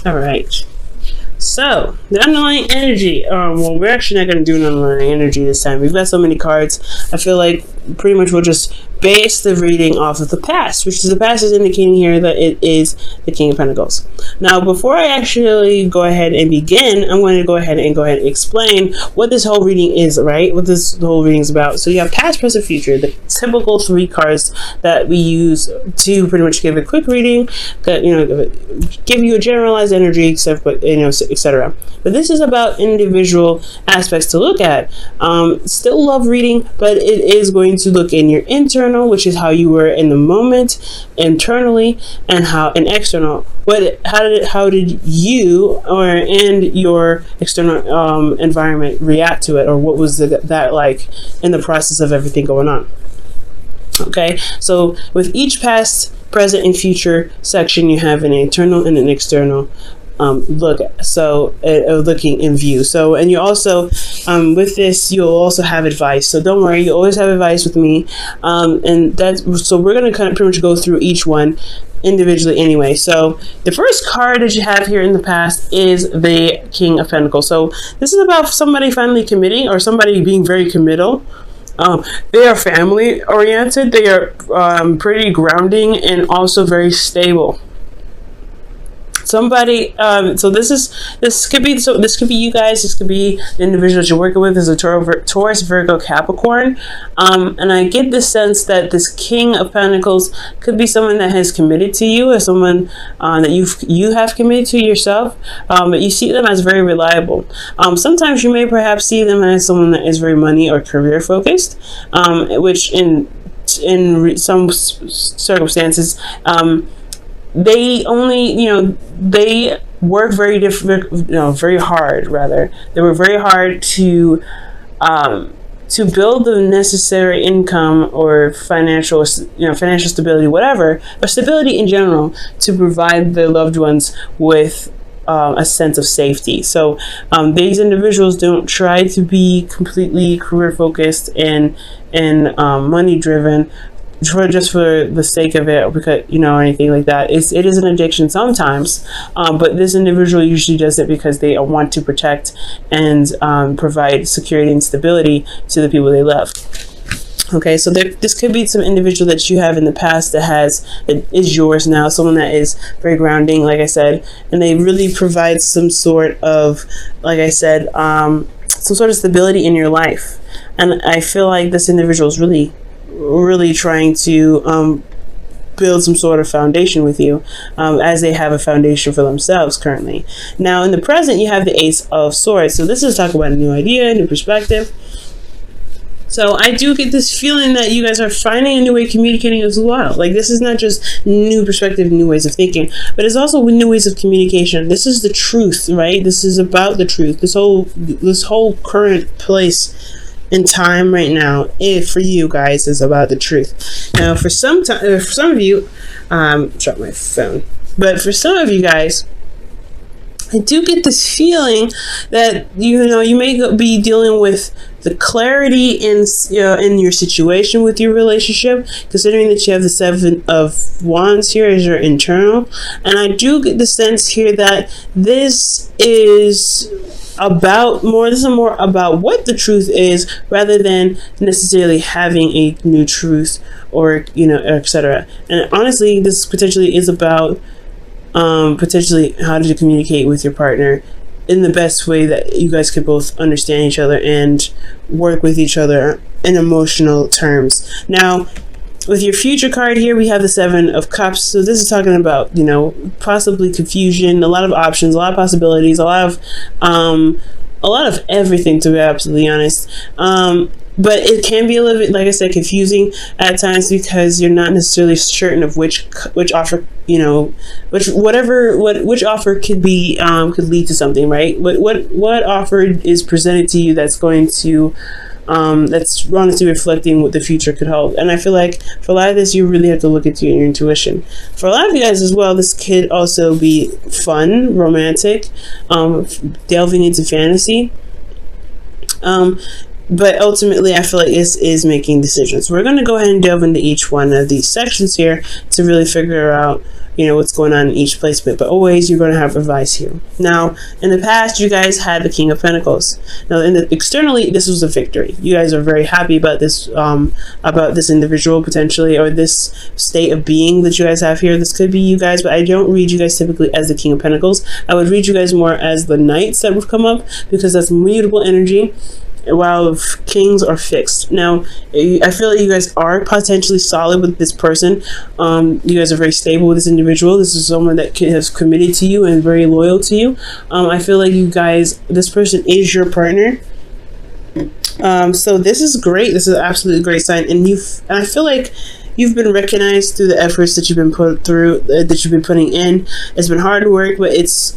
All right. So, the underlying energy. Well, we're actually not going to do an underlying energy this time. We've got so many cards. I feel like pretty much we'll just base the reading off of the past, which is the past is indicating here that it is the King of Pentacles. Now, before I actually go ahead and begin, I'm going to go ahead and explain what this whole reading is, right? What this whole reading is about. So you have past, present, future, the typical 3 cards that we use to pretty much give a quick reading, that give you a generalized energy, etc. But this is about individual aspects to look at. Still love reading, but it is going to look in your internal, which is how you were in the moment, internally, and external. How did you and your external environment react to it, or what was that like in the process of everything going on? Okay, so with each past, present, and future section, you have an internal and an external looking in view. So, and you also with this, you'll also have advice, so don't worry, you always have advice with me, and that's so we're going to kind of pretty much go through each one individually anyway. So the first card that you have here in the past is the King of Pentacles. So this is about somebody finally committing, or somebody being very committal. They are family oriented, they are pretty grounding, and also very stable. Somebody, so this could be you guys. This could be the individual that you're working with is a Taurus, Virgo, Capricorn, and I get the sense that this King of Pentacles could be someone that has committed to you, or someone that you have committed to yourself, but you see them as very reliable. Sometimes you may perhaps see them as someone that is very money or career focused, which in some circumstances, they only, they work very very hard, rather. They work very hard to build the necessary income or financial stability, whatever, or stability in general, to provide their loved ones with a sense of safety. So these individuals don't try to be completely career focused and money driven just for the sake of it, or because anything like that. It is an addiction sometimes, but this individual usually does it because they want to protect and provide security and stability to the people they love. Okay, so this could be some individual that you have in the past that is yours now, someone that is very grounding, like I said, and they really provide some sort of, like I said, some sort of stability in your life. And I feel like this individual is really trying to build some sort of foundation with you, as they have a foundation for themselves currently. Now in the present, you have the Ace of Swords. So this is talking about a new idea, a new perspective. So I do get this feeling that you guys are finding a new way of communicating as well. Like, this is not just new perspective, new ways of thinking, but it's also new ways of communication. This is the truth, right? This is about the truth. This whole current place in time right now, for you guys, is about the truth. Now, for some of you, drop my phone. But for some of you guys, I do get this feeling that you may be dealing with the clarity in your situation with your relationship, considering that you have the Seven of Wands here as your internal. And I do get the sense here that this is more about what the truth is, rather than necessarily having a new truth, or etc. And honestly, this potentially is about potentially how did you communicate with your partner in the best way that you guys could both understand each other and work with each other in emotional terms. Now, with your future card here, we have the Seven of Cups. So this is talking about, possibly confusion, a lot of options, a lot of possibilities, a lot of everything, to be absolutely honest. But it can be a little bit, like I said, confusing at times, because you're not necessarily certain of which offer, which offer could be could lead to something, right? What offer is presented to you that's going to that's honestly reflecting what the future could hold. And I feel like for a lot of this, you really have to look into your intuition. For a lot of you guys as well, this could also be fun, romantic, delving into fantasy. But ultimately, I feel like this is making decisions. We're going to go ahead and delve into each one of these sections here to really figure out what's going on in each placement, but always you're going to have advice here. Now, in the past, you guys had the King of Pentacles. Now, externally, this was a victory. You guys are very happy about this individual potentially, or this state of being that you guys have here. This could be you guys, but I don't read you guys typically as the King of Pentacles. I would read you guys more as the Knights that would come up, because that's mutable energy, while kings are fixed. Now, I feel like you guys are potentially solid with this person. You guys are very stable with this individual. This is someone that has committed to you and very loyal to you. I feel like you guys, this person is your partner. So this is great. This is an absolutely great sign, and I feel like you've been recognized through the efforts that you've been putting in. It's been hard work, but it's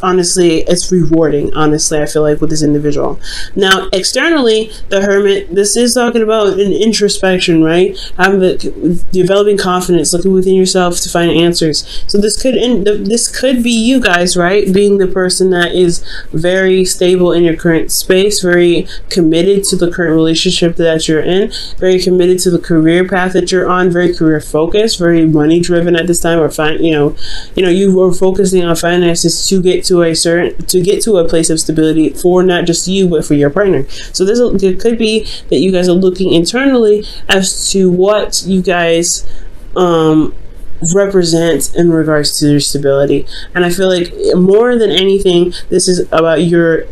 rewarding, honestly, I feel like, with this individual. Now, externally, the Hermit, this is talking about an introspection, right? Developing confidence, looking within yourself to find answers. So this could be you guys, right? Being the person that is very stable in your current space, very committed to the current relationship that you're in, very committed to the career path that you're on, very career focused, very money driven at this time, or you were focusing on finances to get to a place of stability for not just you but for your partner. So it could be that you guys are looking internally as to what you guys represent in regards to your stability. And I feel like more than anything, this is about your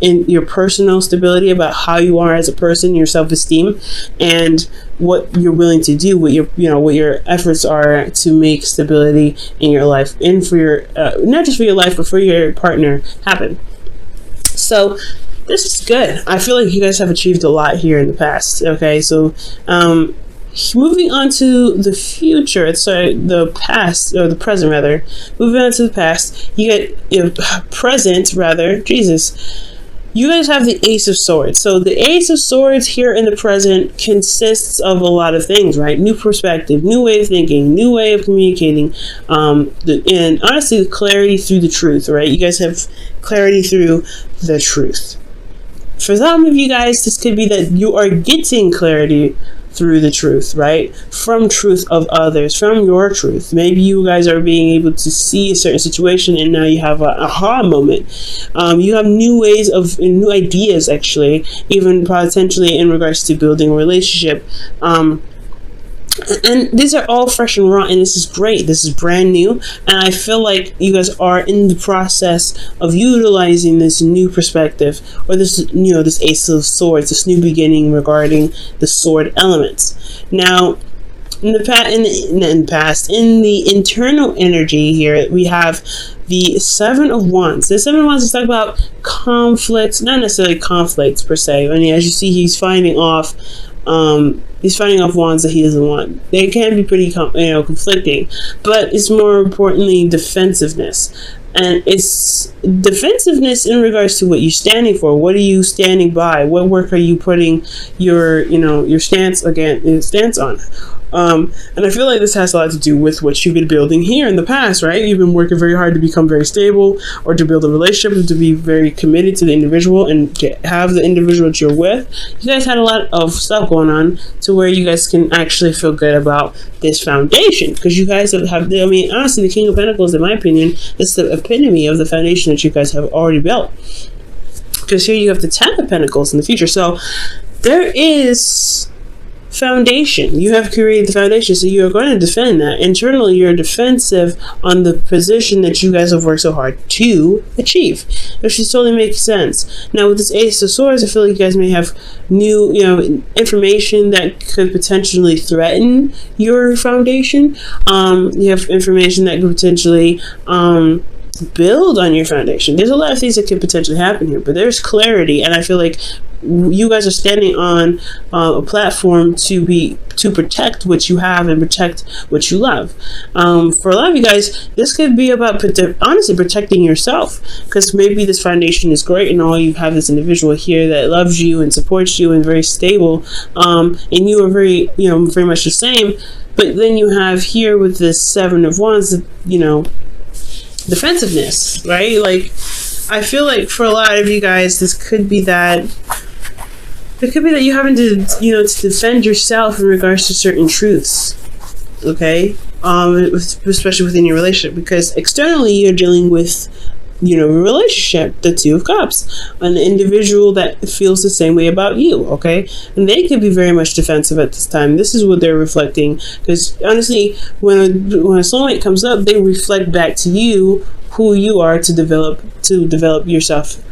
personal stability, about how you are as a person, your self-esteem, and what you're willing to do, what your efforts are to make stability in your life, and for your not just for your life but for your partner happen. So this is good. I feel like you guys have achieved a lot here in the past. Okay, so moving on to the future, the past, or the present rather. Moving on to the past, you get present rather. Jesus. You guys have the Ace of Swords. So the Ace of Swords here in the present consists of a lot of things, right? New perspective, new way of thinking, new way of communicating, and honestly, the clarity through the truth, right? You guys have clarity through the truth. For some of you guys, this could be that you are getting clarity through the truth, right? From truth of others, from your truth. Maybe you guys are being able to see a certain situation and now you have an aha moment. You have new ways of, new ideas actually, even potentially in regards to building a relationship. And these are all fresh and raw, and this is great. This is brand new, and I feel like you guys are in the process of utilizing this new perspective, or this this Ace of Swords, this new beginning regarding the sword elements. Now, in the internal energy here, we have the Seven of Wands. The Seven of Wands is talking about conflicts, not necessarily conflicts per se. I mean, as you see, he's fighting off wands that he doesn't want. They can be pretty conflicting, but it's more importantly defensiveness. And it's defensiveness in regards to what you're standing for. What are you standing by? What work are you putting your stance on? And I feel like this has a lot to do with what you've been building here in the past, right? You've been working very hard to become very stable, or to build a relationship, to be very committed to the individual and to have the individual that you're with. You guys had a lot of stuff going on to where you guys can actually feel good about this foundation, because you guys have, honestly, the King of Pentacles, in my opinion, is the epitome of the foundation that you guys have already built. Because here you have the Ten of Pentacles in the future. So there is foundation. You have created the foundation, so you're going to defend that. Internally, you're defensive on the position that you guys have worked so hard to achieve, which just totally makes sense. Now, with this Ace of Swords, I feel like you guys may have new, information that could potentially threaten your foundation. You have information that could potentially build on your foundation. There's a lot of things that could potentially happen here, but there's clarity, and I feel like you guys are standing on a platform to protect what you have and protect what you love. For a lot of you guys, this could be about honestly protecting yourself, because maybe this foundation is great and all you have this individual here that loves you and supports you and very stable, and you are very very much the same, but then you have here with this Seven of Wands, defensiveness, right? Like, I feel like for a lot of you guys, this could be that you're having to, to defend yourself in regards to certain truths. Okay, especially within your relationship, because externally you're dealing with, a relationship, the Two of Cups, an individual that feels the same way about you, okay? And they could be very much defensive at this time. This is what they're reflecting, because honestly, when a soulmate comes up, they reflect back to you who you are to develop yourself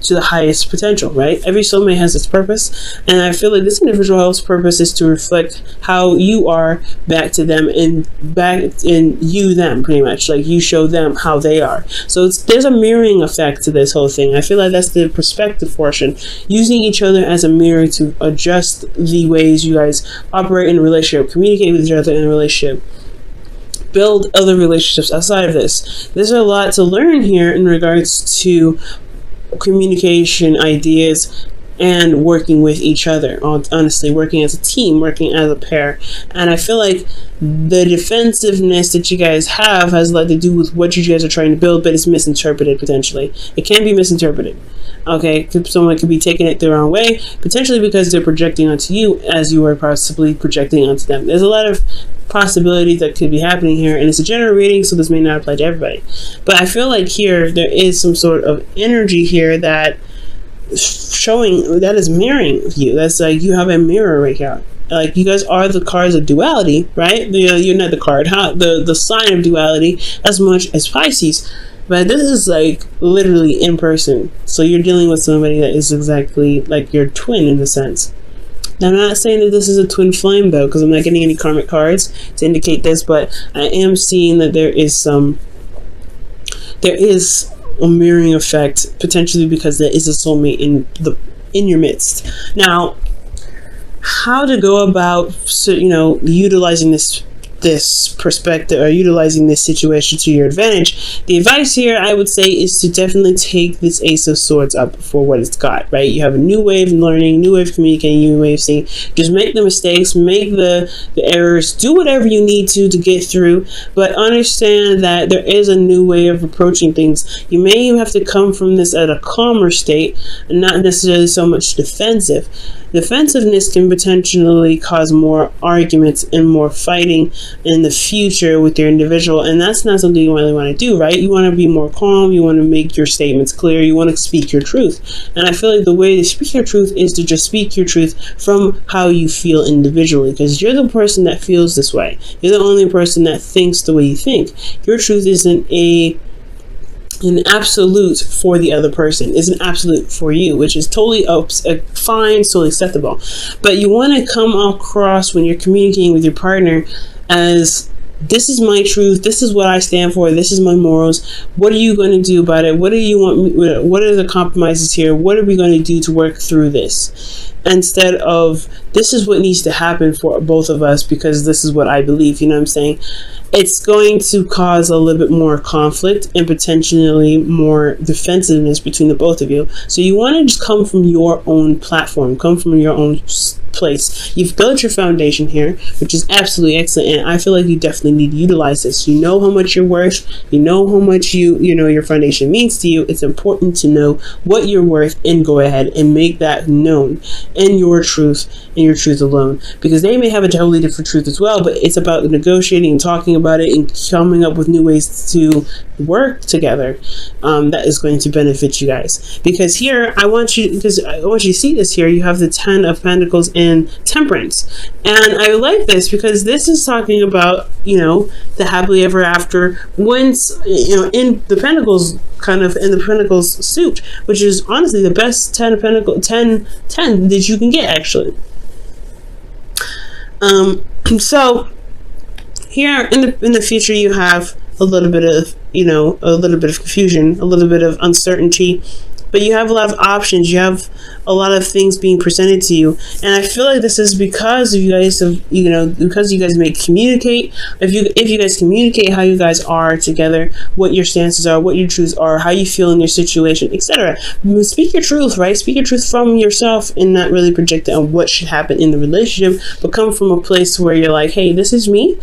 to the highest potential, right? Every soulmate has its purpose, and I feel like this individual's purpose is to reflect how you are back to them, and back in you them, pretty much, like you show them how they are. So there's a mirroring effect to this whole thing. I feel like that's the perspective portion, using each other as a mirror to adjust the ways you guys operate in a relationship, communicate with each other in a relationship, build other relationships outside of this. There's a lot to learn here in regards to communication, ideas, and working with each other. Honestly, working as a team, working as a pair. And I feel like the defensive-ness that you guys have has a lot to do with what you guys are trying to build, but it's misinterpreted potentially. It can be misinterpreted. Okay, someone could be taking it the wrong way, potentially because they're projecting onto you as you are possibly projecting onto them. There's a lot of possibilities that could be happening here, and it's a general reading, so this may not apply to everybody. But I feel like here there is some sort of energy here that showing that is mirroring you. That's like you have a mirror right here. Like you guys are the cards of duality, right? You're not the card, the sign of duality as much as Pisces. But this is like literally in person. So you're dealing with somebody that is exactly like your twin in a sense. Now, I'm not saying that this is a twin flame though, because I'm not getting any karmic cards to indicate this, but I am seeing that there is a mirroring effect, potentially because there is a soulmate in your midst. Now, how to go about utilizing this perspective or utilizing this situation to your advantage? The advice here, I would say, is to definitely take this Ace of Swords up for what it's got, right? You have a new way of learning, new way of communicating, new way of seeing. Just make the mistakes, make the errors, do whatever you need to get through, but understand that there is a new way of approaching things. You may even have to come from this at a calmer state and not necessarily so much defensive. Defensiveness can potentially cause more arguments and more fighting in the future with your individual, and that's not something you really want to do, right? You want to be more calm, you want to make your statements clear, you want to speak your truth. And I feel like the way to speak your truth is to just speak your truth from how you feel individually, because you're the person that feels this way. You're the only person that thinks the way you think. Your truth isn't an absolute for the other person, is an absolute for you, which is totally fine, totally acceptable. But you want to come across when you're communicating with your partner as, this is my truth, this is what I stand for, this is my morals, what are you going to do about it, what do you want me, what are the compromises here, what are we going to do to work through this, instead of, this is what needs to happen for both of us because this is what I believe. You know what I'm saying? It's going to cause a little bit more conflict and potentially more defensiveness between the both of you. So you want to just come from your own platform, come from your own place. You've built your foundation here, which is absolutely excellent, and I feel like you definitely need to utilize this. You know how much you're worth, you know how much your foundation means to you. It's important to know what you're worth and go ahead and make that known in your truth and your truth alone, because they may have a totally different truth as well, but it's about negotiating and talking about it and coming up with new ways to work together that is going to benefit you guys. Because here I want you to see this here. You have the 10 of Pentacles and Temperance, and I like this because this is talking about the happily ever after, once in the Pentacles, kind of in the Pentacles suit, which is honestly the best 10 of Pentacles 10 that you can get, actually. So here in the future, you have a little bit of confusion, a little bit of uncertainty, but you have a lot of options. You have a lot of things being presented to you, and I feel like this is because you guys have, because you guys may communicate. If you guys communicate how you guys are together, what your stances are, what your truths are, how you feel in your situation, etc. Speak your truth, right? Speak your truth from yourself and not really project it on what should happen in the relationship, but come from a place where you're like, hey, this is me.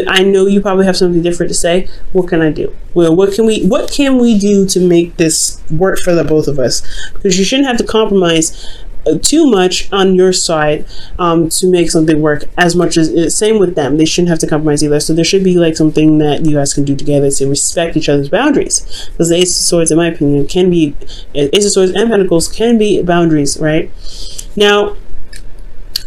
I know you probably have something different to say. What can I do? Well, what can we do to make this work for the both of us? Because you shouldn't have to compromise too much on your side to make something work as much as same with them. They shouldn't have to compromise either. So there should be like something that you guys can do together to respect each other's boundaries, because the Ace of Swords, in my opinion, can be Ace of Swords and Pentacles can be boundaries, right? Now,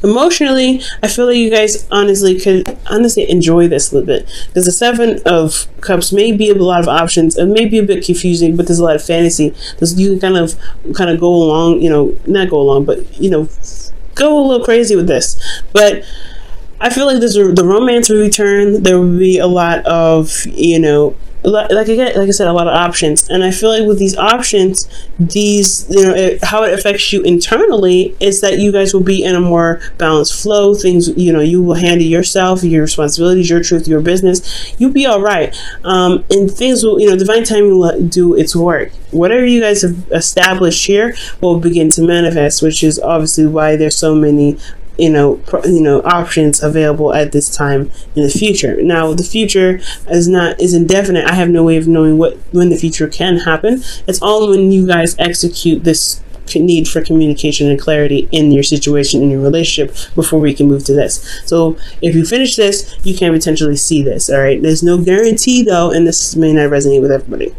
emotionally, I feel like you guys could enjoy this a little bit, because the Seven of Cups may be a lot of options. It may be a bit confusing, but there's a lot of fantasy. You can kind of go along, not go along, but go a little crazy with this. But I feel like the romance will return. There will be a lot of like I said, a lot of options. And I feel like with these options, how it affects you internally is that you guys will be in a more balanced flow. Things, you will handle yourself, your responsibilities, your truth, your business. You'll be all right. And things will, divine timing will do its work. Whatever you guys have established here will begin to manifest, which is obviously why there's so many options available at this time in the future. Now, the future is indefinite. I have no way of knowing when the future can happen. It's all when you guys execute this need for communication and clarity in your situation, in your relationship, before we can move to this. So if you finish this, you can potentially see this. All right, there's no guarantee though, and this may not resonate with everybody.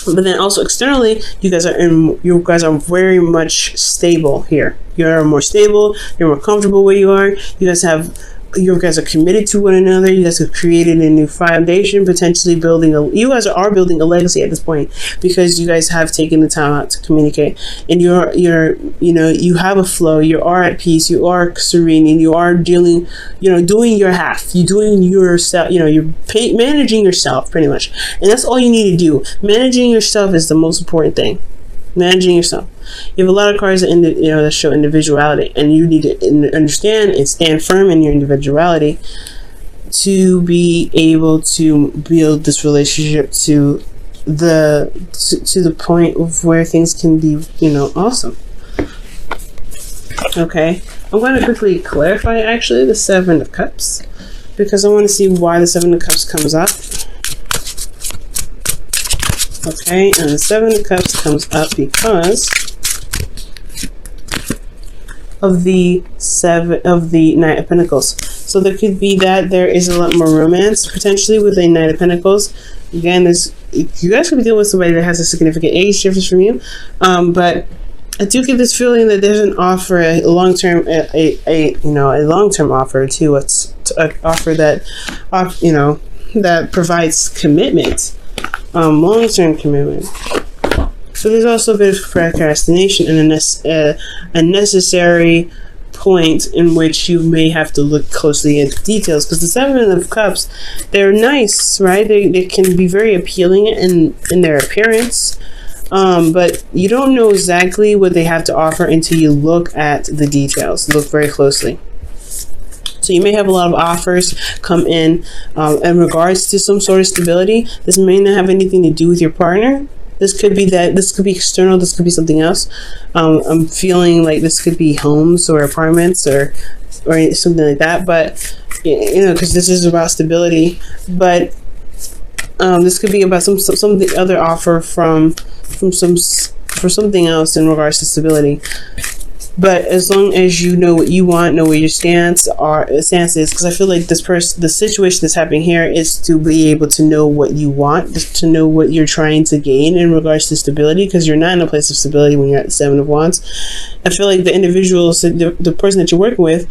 But then also externally, you guys are very much stable here. You're more stable. You're more comfortable where you are. You guys are committed to one another. You guys have created a new foundation, potentially you guys are building a legacy at this point, because you guys have taken the time out to communicate, and you have a flow. You are at peace. You are serene, and you are doing your half. You're doing yourself. You're managing yourself pretty much, and that's all you need to do. Managing yourself is the most important thing. Managing yourself. You have a lot of cards that show individuality, and you need to understand and stand firm in your individuality to be able to build this relationship to the point of where things can be awesome. Okay, I'm going to quickly clarify actually the Seven of Cups, because I want to see why the Seven of Cups comes up. Okay, and the Seven of Cups comes up because of the Knight of Pentacles. So there could be that there is a lot more romance potentially with a Knight of Pentacles. Again, you guys could be dealing with somebody that has a significant age difference from you, but I do get this feeling that there's an offer, a long-term offer to offer that provides commitment. Long-term commitment. So there's also a bit of procrastination and a necessary point in which you may have to look closely at details, because the Seven of Cups, they're nice, right? They can be very appealing in their appearance, but you don't know exactly what they have to offer until you look at the details. Look very closely. So you may have a lot of offers come in regards to some sort of stability. This may not have anything to do with your partner. This could be external. This could be something else. I'm feeling like this could be homes or apartments or something like that. But because this is about stability. But this could be about some other offer for something else in regards to stability. But as long as you know what you want, know where your stance is, because I feel like the situation that's happening here is to be able to know what you want, just to know what you're trying to gain in regards to stability, because you're not in a place of stability when you're at the Seven of Wands. I feel like the individuals, the person that you're working with,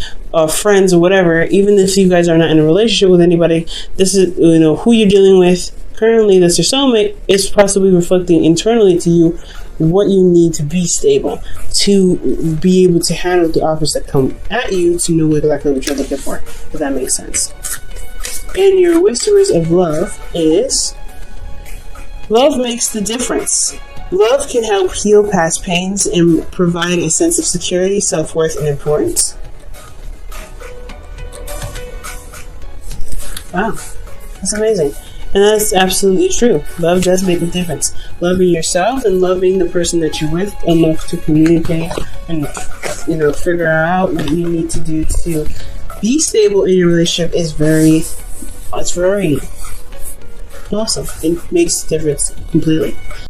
friends or whatever, even if you guys are not in a relationship with anybody, this is who you're dealing with currently. That's your soulmate. Is possibly reflecting internally to you what you need to be stable, to be able to handle the offers that come at you, to know exactly what you're looking for, if that makes sense. And your Whisperers of Love is love makes the difference. Love can help heal past pains and provide a sense of security, self-worth, and importance. Wow, that's amazing. And that's absolutely true. Love does make a difference. Loving yourself and loving the person that you're with enough to communicate and figure out what you need to do to be stable in your relationship is very awesome. It makes a difference completely.